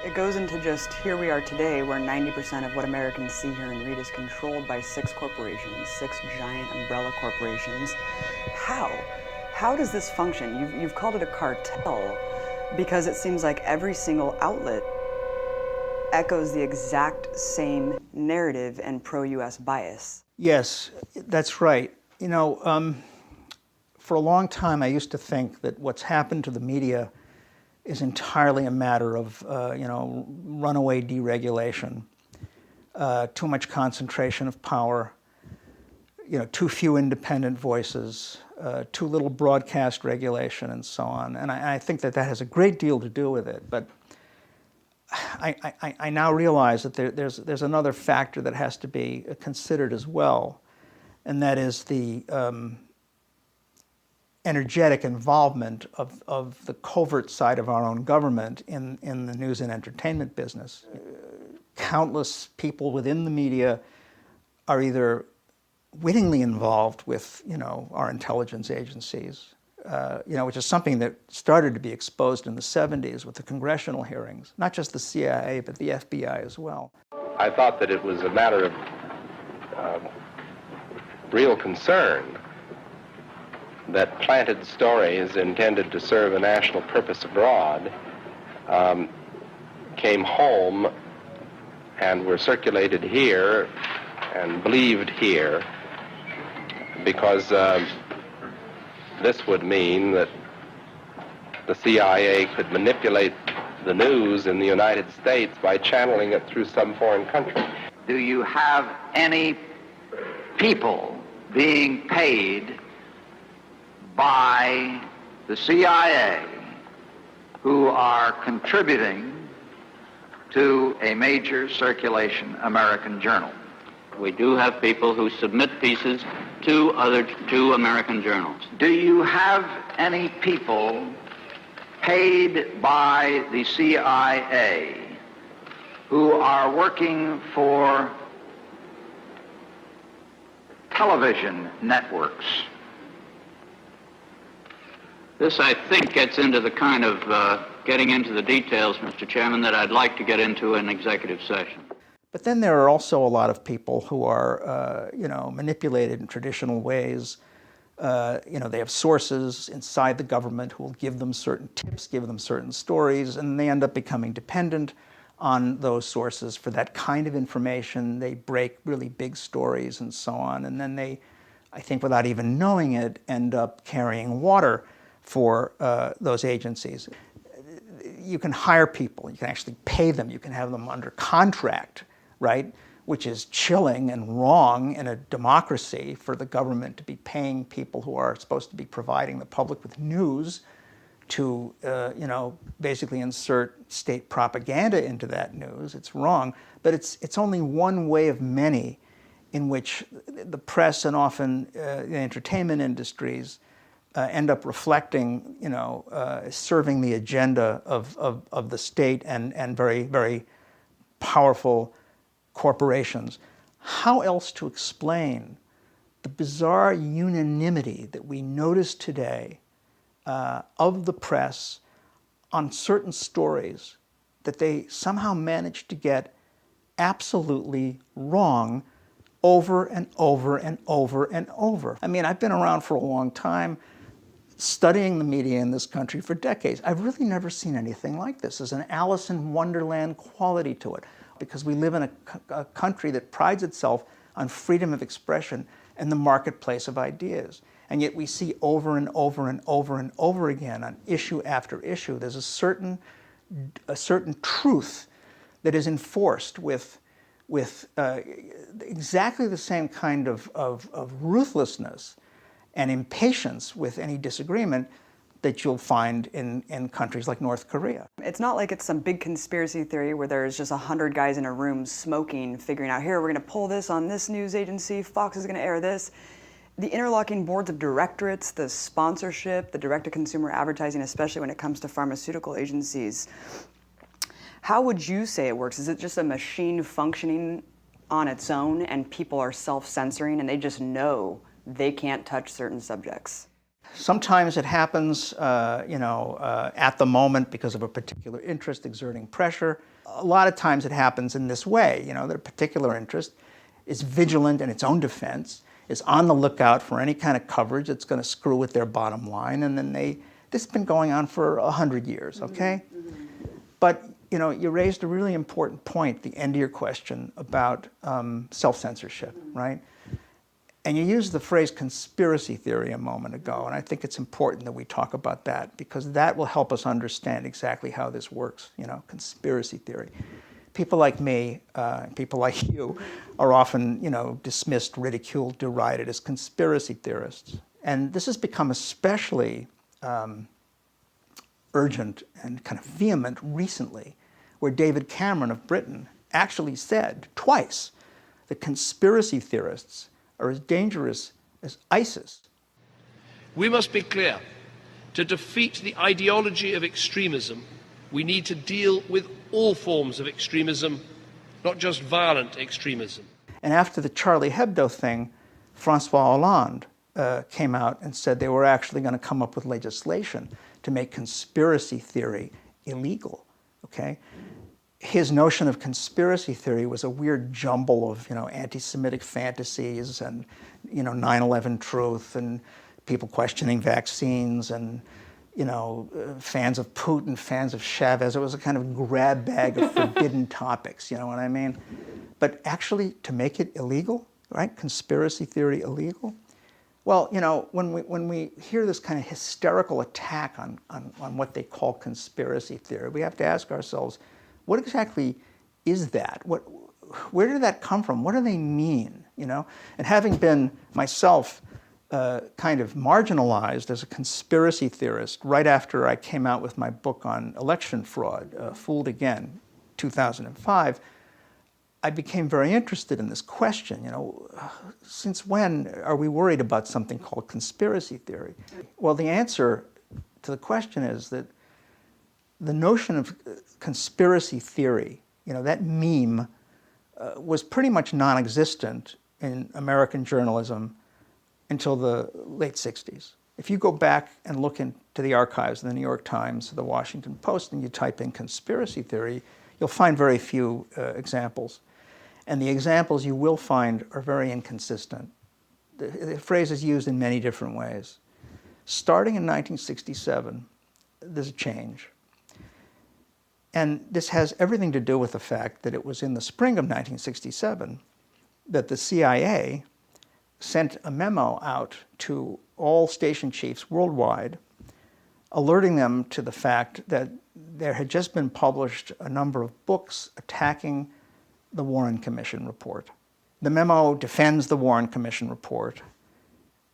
It goes into just here we are today, where 90% of what Americans see, hear, and read is controlled by 6 corporations, 6 giant umbrella corporations. How? How does this function? You've called it a cartel because it seems like every single outlet echoes the exact same narrative and pro-US bias. Yes, that's right. You know, for a long time I used to think that what's happened to the media is entirely a matter of, runaway deregulation, too much concentration of power, too few independent voices, too little broadcast regulation, and so on. And I think that has a great deal to do with it. But I now realize that there's another factor that has to be considered as well, and that is the energetic involvement of the covert side of our own government in the news and entertainment business. Countless people within the media are either wittingly involved with, our intelligence agencies, which is something that started to be exposed in the 70s with the congressional hearings, not just the CIA, but the FBI as well. I thought that it was a matter of real concern that planted stories intended to serve a national purpose abroad came home and were circulated here and believed here, because this would mean that the CIA could manipulate the news in the United States by channeling it through some foreign country. Do you have any people being paid by the CIA who are contributing to a major circulation American journal? We do have people who submit pieces to American journals. Do you have any people paid by the CIA who are working for television networks? This, I think, gets into the kind of getting into the details, Mr. Chairman, that I'd like to get into in executive session. But then there are also a lot of people who are, manipulated in traditional ways. They have sources inside the government who will give them certain tips, give them certain stories, and they end up becoming dependent on those sources for that kind of information. They break really big stories and so on, and then they, I think without even knowing it, end up carrying water for those agencies. You can hire people, you can actually pay them, you can have them under contract, right? Which is chilling and wrong in a democracy for the government to be paying people who are supposed to be providing the public with news to, basically insert state propaganda into that news. It's wrong, but it's only one way of many in which the press and often the entertainment industries end up reflecting, serving the agenda of the state and very, very powerful corporations. How else to explain the bizarre unanimity that we notice today of the press on certain stories that they somehow managed to get absolutely wrong over and over and over and over? I mean, I've been around for a long time, studying the media in this country for decades. I've really never seen anything like this. There's an Alice in Wonderland quality to it, because we live in a country that prides itself on freedom of expression and the marketplace of ideas. And yet we see over and over and over and over again on issue after issue, there's a certain truth that is enforced with exactly the same kind of ruthlessness and impatience with any disagreement that you'll find in countries like North Korea. It's not like it's some big conspiracy theory where there's just 100 guys in a room smoking, figuring out, here, we're gonna pull this on this news agency, Fox is gonna air this. The interlocking boards of directorates, the sponsorship, the direct-to-consumer advertising, especially when it comes to pharmaceutical agencies. How would you say it works? Is it just a machine functioning on its own and people are self-censoring and they just know they can't touch certain subjects? Sometimes it happens, at the moment because of a particular interest exerting pressure. a lot of times it happens in this way, you know, that a particular interest is vigilant in its own defense, is on the lookout for any kind of coverage that's going to screw with their bottom line, and then this has been going on for 100 years, okay? But, you know, you raised a really important point at the end of your question about self-censorship, right? And you used the phrase conspiracy theory a moment ago, and I think it's important that we talk about that because that will help us understand exactly how this works, you know, conspiracy theory. People like me, people like you, are often, you know, dismissed, ridiculed, derided as conspiracy theorists. And this has become especially urgent and kind of vehement recently, where David Cameron of Britain actually said twice that conspiracy theorists are as dangerous as ISIS. We must be clear. To defeat the ideology of extremism, we need to deal with all forms of extremism, not just violent extremism. And after the Charlie Hebdo thing, Francois Hollande came out and said they were actually going to come up with legislation to make conspiracy theory illegal, okay? His notion of conspiracy theory was a weird jumble of, you know, anti-Semitic fantasies and, you know, 9/11 truth and people questioning vaccines and, you know, fans of Putin, fans of Chavez. It was a kind of grab bag of forbidden topics, you know what I mean? But actually, to make it illegal, right? Conspiracy theory illegal? Well, you know, when we hear this kind of hysterical attack on what they call conspiracy theory, we have to ask ourselves, what exactly is that? Where did that come from? What do they mean, you know? And having been myself kind of marginalized as a conspiracy theorist right after I came out with my book on election fraud, Fooled Again, 2005, I became very interested in this question, you know, since when are we worried about something called conspiracy theory? Well, the answer to the question is that the notion of conspiracy theory, you know, that meme was pretty much non-existent in American journalism until the late 60s. If you go back and look into the archives of the New York Times, the Washington Post, and you type in conspiracy theory, you'll find very few examples. And the examples you will find are very inconsistent. The phrase is used in many different ways. Starting in 1967, there's a change. And this has everything to do with the fact that it was in the spring of 1967 that the CIA sent a memo out to all station chiefs worldwide, alerting them to the fact that there had just been published a number of books attacking the Warren Commission report. The memo defends the Warren Commission report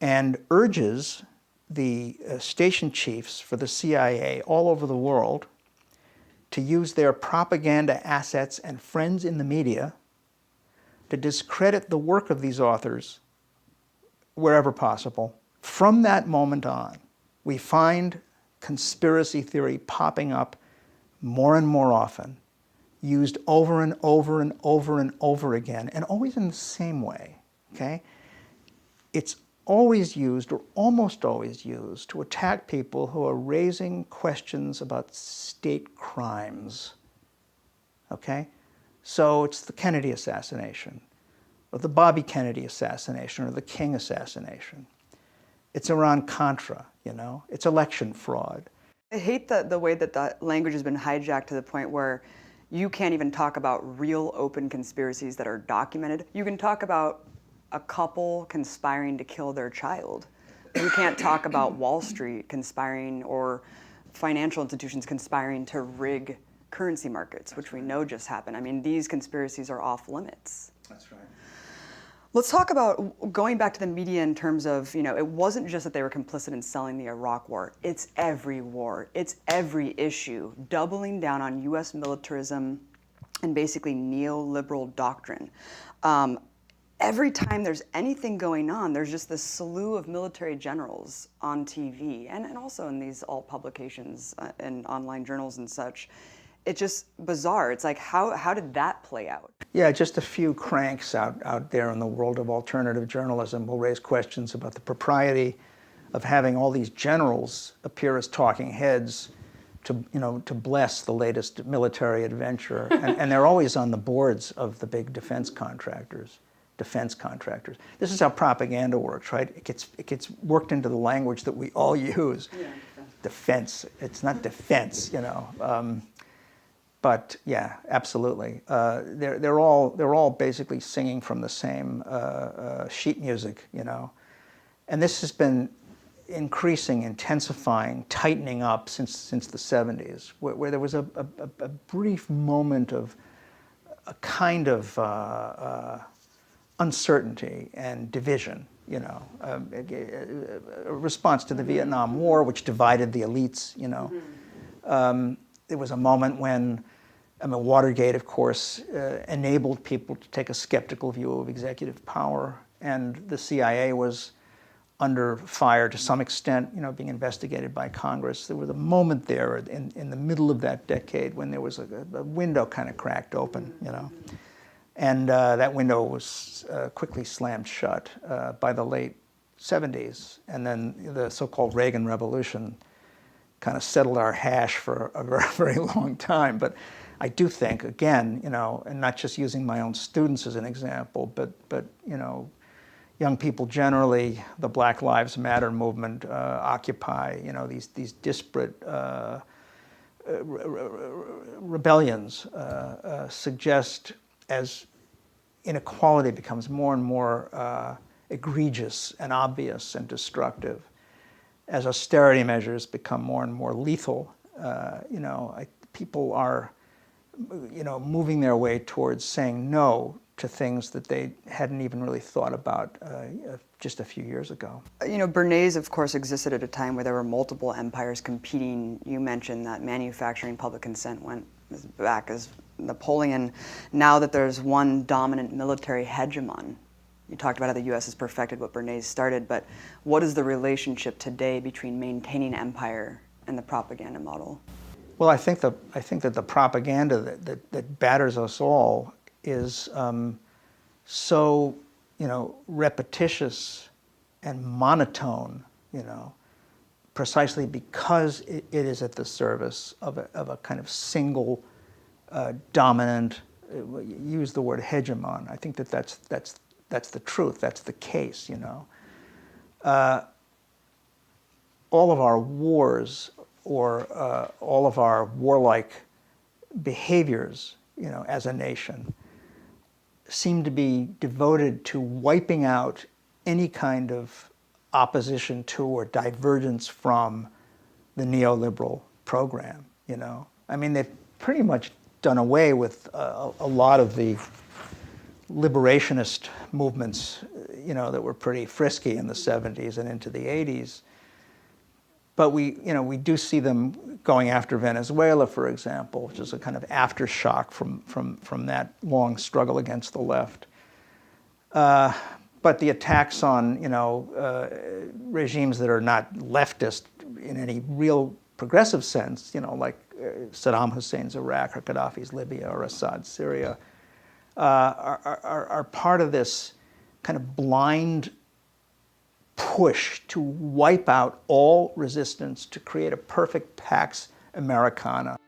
and urges the station chiefs for the CIA all over the world to use their propaganda assets and friends in the media to discredit the work of these authors wherever possible. From that moment on, we find conspiracy theory popping up more and more often, used over and over and over and over again, and always in the same way, okay? It's always used, or almost always used, to attack people who are raising questions about state crimes, okay? So it's the Kennedy assassination, or the Bobby Kennedy assassination, or the King assassination. It's Iran-Contra, you know? It's election fraud. I hate the way that the language has been hijacked to the point where you can't even talk about real open conspiracies that are documented. You can talk about a couple conspiring to kill their child. You can't talk about Wall Street conspiring or financial institutions conspiring to rig currency markets, which we know just happened. I mean, these conspiracies are off limits. That's right. Let's talk about going back to the media in terms of, you know, it wasn't just that they were complicit in selling the Iraq War. It's every war. It's every issue. Doubling down on U.S. militarism and basically neoliberal doctrine. Every time there's anything going on, there's just this slew of military generals on TV and also in these alt publications and online journals and such. It's just bizarre. It's like, how did that play out? Yeah, just a few cranks out there in the world of alternative journalism will raise questions about the propriety of having all these generals appear as talking heads to bless the latest military adventure, and they're always on the boards of the big defense contractors. This is how propaganda works, right? It gets worked into the language that we all use. Yeah. Defense. It's not defense, you know. But yeah, absolutely. They're all basically singing from the same sheet music, you know. And this has been increasing, intensifying, tightening up since the 70s, where there was a brief moment of a kind of uncertainty and division, you know, a response to the Vietnam War, which divided the elites, you know. There was a moment when, I mean, Watergate, of course, enabled people to take a skeptical view of executive power, and the CIA was under fire to some extent, you know, being investigated by Congress. There was a moment there in the middle of that decade when there was a window kind of cracked open, you know. And that window was quickly slammed shut by the late 70s. And then the so-called Reagan Revolution kind of settled our hash for a very, very long time. But I do think, again, you know, and not just using my own students as an example, but you know, young people generally, the Black Lives Matter movement, Occupy, you know, these disparate rebellions suggest, as inequality becomes more and more egregious and obvious and destructive, as austerity measures become more and more lethal, you know, people are, you know, moving their way towards saying no to things that they hadn't even really thought about just a few years ago. You know, Bernays, of course, existed at a time where there were multiple empires competing. You mentioned that manufacturing public consent went as back as Napoleon. Now that there's one dominant military hegemon, you talked about how the U.S. has perfected what Bernays started, but what is the relationship today between maintaining empire and the propaganda model? Well, I think that the propaganda that batters us all is so, you know, repetitious and monotone, you know, precisely because it is at the service of a kind of single dominant, use the word hegemon. I think that's the truth. That's the case, you know. All of our wars or all of our warlike behaviors, you know, as a nation, seem to be devoted to wiping out any kind of opposition to or divergence from the neoliberal program, you know. I mean, they've pretty much done away with a lot of the liberationist movements, you know, that were pretty frisky in the 70s and into the 80s. But we do see them going after Venezuela, for example, which is a kind of aftershock from that long struggle against the left. But the attacks on, you know, regimes that are not leftist in any real progressive sense, you know, like Saddam Hussein's Iraq or Gaddafi's Libya or Assad's Syria, are part of this kind of blind push to wipe out all resistance, to create a perfect Pax Americana.